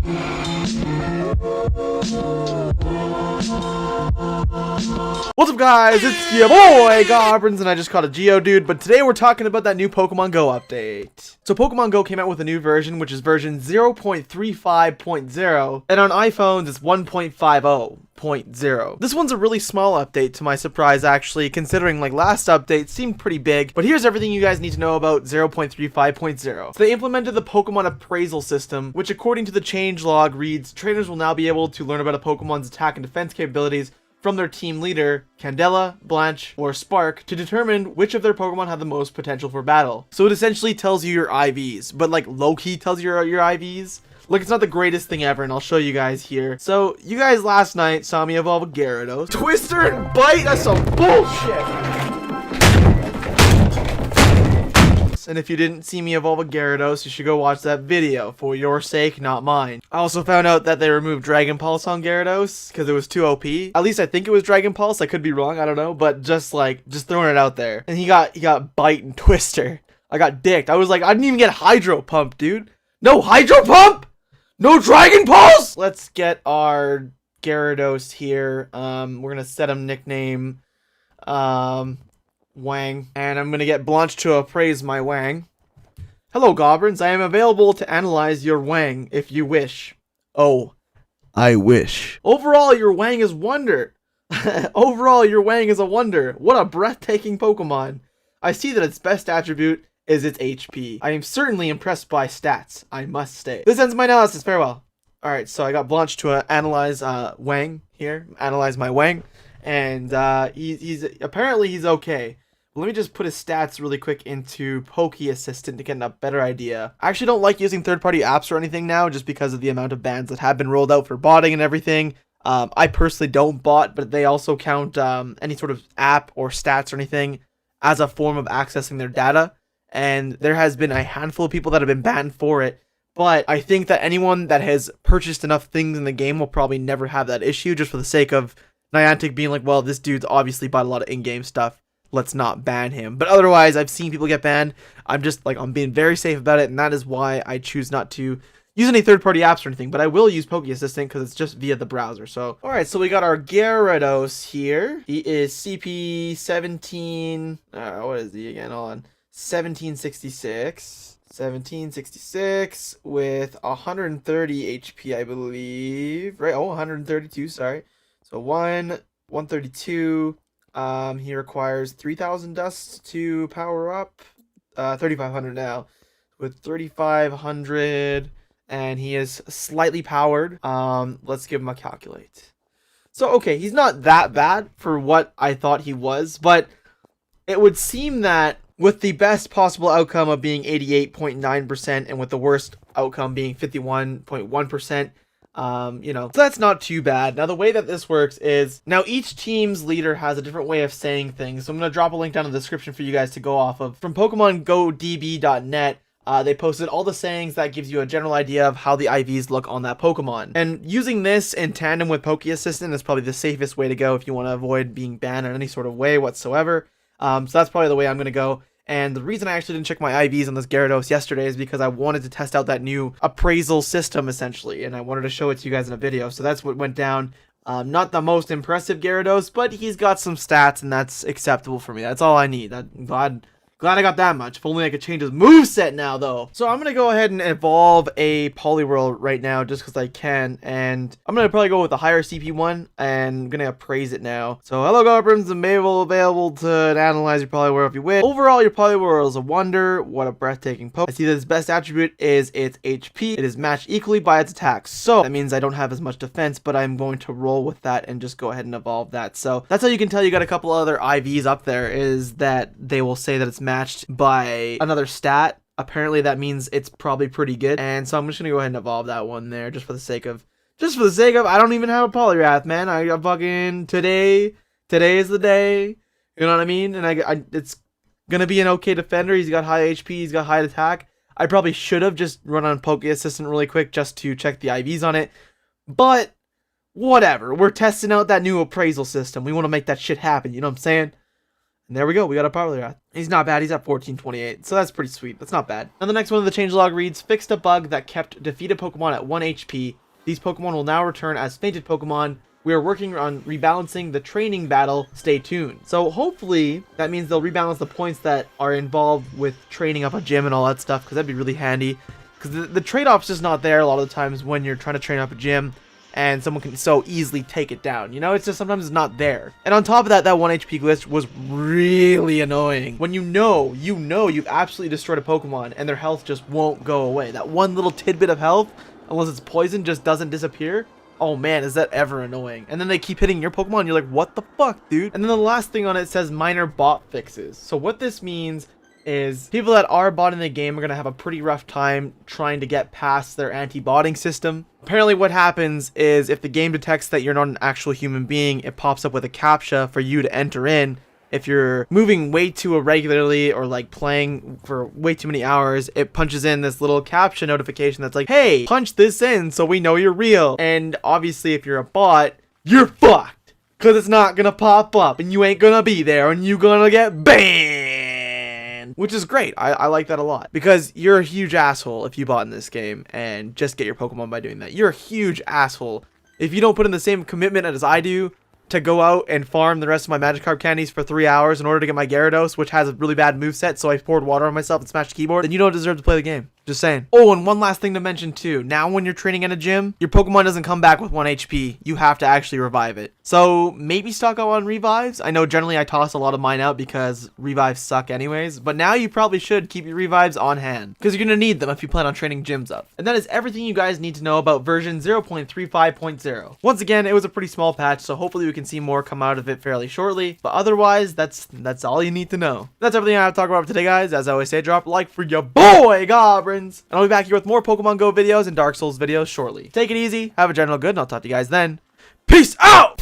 What's up, guys? It's your boy Goblins, and I just caught a Geodude, but today we're talking about that new Pokemon Go update. So Pokemon Go came out with a new version, which is version 0.35.0, and on iPhones it's 1.50.0. This one's a really small update, to my surprise, actually, considering like last update seemed pretty big, but here's everything you guys need to know about 0.35.0. So they implemented the Pokemon Appraisal system, which according to the changelog reads, trainers will now be able to learn about a Pokemon's attack and defense capabilities from their team leader, Candela, Blanche, or Spark, to determine which of their Pokemon have the most potential for battle. So it essentially tells you your IVs, but like low-key tells you your IVs. Look, it's not the greatest thing ever, and I'll show you guys here. So, you guys last night saw me evolve a Gyarados. Twister and Bite? That's some bullshit! And if you didn't see me evolve a Gyarados, you should go watch that video, for your sake, not mine. I also found out that they removed Dragon Pulse on Gyarados, because it was too OP. At least I think it was Dragon Pulse, I could be wrong, I don't know, but just throwing it out there. And he got Bite and Twister. I got dicked. I was like, I didn't even get Hydro Pump, dude. No Hydro Pump? No Dragon Pulse? Let's get our Gyarados here. We're gonna set him nickname, Wang, and I'm gonna get Blanche to appraise my Wang. Hello, Goblins. I am available to analyze your Wang if you wish. Oh, I wish. Overall, your Wang is wonder. Overall, your Wang is a wonder. What a breathtaking Pokemon. I see that its best attribute is its HP. I am certainly impressed by stats, I must say. This ends my analysis. Farewell. Alright, so I got Blanche to analyze Wang here. Analyze my Wang. And he's apparently he's okay. Let me just put his stats really quick into Poke Assistant to get a better idea. I actually don't like using third-party apps or anything now just because of the amount of bans that have been rolled out for botting and everything. I personally don't bot, but they also count any sort of app or stats or anything as a form of accessing their data. And there has been a handful of people that have been banned for it. But I think that anyone that has purchased enough things in the game will probably never have that issue, just for the sake of Niantic being like, well, this dude's obviously bought a lot of in-game stuff. Let's not ban him. But otherwise, I've seen people get banned. I'm being very safe about it, and that is why I choose not to use any third-party apps or anything. But I will use Poke Assistant because it's just via the browser. So, alright, so we got our Gyarados here. He is CP 17. What is he again? Hold on. 1766 with 130 HP, I believe. Right? Oh, 132, sorry. So 132. He requires 3,000 dust to power up. 3,500 now. With 3,500, and he is slightly powered. Let's give him a calculate. So, okay, he's not that bad for what I thought he was, but it would seem that with the best possible outcome of being 88.9% and with the worst outcome being 51.1%, so that's not too bad. Now, the way that this works is, now each team's leader has a different way of saying things, so I'm going to drop a link down in the description for you guys to go off of. From PokemonGoDB.net, they posted all the sayings that gives you a general idea of how the IVs look on that Pokemon. And using this in tandem with Poke Assistant is probably the safest way to go if you want to avoid being banned in any sort of way whatsoever. So that's probably the way I'm going to go. And the reason I actually didn't check my IVs on this Gyarados yesterday is because I wanted to test out that new appraisal system, essentially. And I wanted to show it to you guys in a video. So that's what went down. Not the most impressive Gyarados, but he's got some stats, and that's acceptable for me. That's all I need. Glad I got that much. If only I could change his moveset now, though. So I'm going to go ahead and evolve a Poliwhirl right now just because I can. And I'm going to probably go with the higher CP one. And I'm going to appraise it now. So hello, Goblins. I'm available to analyze your Poliwhirl if you wish. Overall, your Poliwhirl is a wonder. What a breathtaking Poke. I see that its best attribute is its HP. It is matched equally by its attacks. So that means I don't have as much defense, but I'm going to roll with that and just go ahead and evolve that. So that's how you can tell you got a couple other IVs up there, is that they will say that it's matched by another stat. Apparently that means it's probably pretty good, and so I'm just gonna go ahead and evolve that one there just for the sake of I don't even have a Poliwrath, man. I fucking today is the day, you know what I mean? And it's gonna be an okay defender. He's got high HP, he's got high attack. I probably should have just run on Poke Assistant really quick just to check the IVs on it, but whatever. We're testing out that new appraisal system. We want to make that shit happen, you know what I'm saying? And there we go. We got a Parliath. He's not bad. He's at 1428. So that's pretty sweet. That's not bad. Now the next one of the changelog reads, fixed a bug that kept defeated Pokemon at 1 HP. These Pokemon will now return as fainted Pokemon. We are working on rebalancing the training battle. Stay tuned. So hopefully that means they'll rebalance the points that are involved with training up a gym and all that stuff, because that'd be really handy. Because the trade-off's just not there a lot of the times when you're trying to train up a gym and someone can so easily take it down. You know, it's just sometimes it's not there. And on top of that, that 1 HP glitch was really annoying. When you know you've absolutely destroyed a Pokemon and their health just won't go away. That one little tidbit of health, unless it's poison, just doesn't disappear. Oh man, is that ever annoying. And then they keep hitting your Pokemon and you're like, what the fuck, dude? And then the last thing on it says minor bot fixes. So what this means is people that are botting the game are going to have a pretty rough time trying to get past their anti-botting system. Apparently what happens is if the game detects that you're not an actual human being, it pops up with a captcha for you to enter in. If you're moving way too irregularly or like playing for way too many hours, it punches in this little captcha notification that's like, hey, punch this in so we know you're real. And obviously if you're a bot, you're fucked, because it's not going to pop up and you ain't going to be there and you're going to get banned. Which is great. I like that a lot, because you're a huge asshole if you bot in this game and just get your Pokemon by doing that. You're a huge asshole if you don't put in the same commitment as I do to go out and farm the rest of my Magikarp candies for 3 hours in order to get my Gyarados, which has a really bad moveset, so I poured water on myself and smashed the keyboard, then you don't deserve to play the game. Just saying. Oh, and one last thing to mention too. Now when you're training in a gym, your Pokemon doesn't come back with 1 HP. You have to actually revive it. So maybe stock up on revives. I know generally I toss a lot of mine out because revives suck anyways, but now you probably should keep your revives on hand, because you're going to need them if you plan on training gyms up. And that is everything you guys need to know about version 0.35.0. Once again, it was a pretty small patch, so hopefully we can see more come out of it fairly shortly. But otherwise, that's all you need to know. That's everything I have to talk about today, guys. As I always say, drop a like for your boy Goblin. And I'll be back here with more Pokemon Go videos and Dark Souls videos shortly. Take it easy, have a general good, and I'll talk to you guys then. Peace out!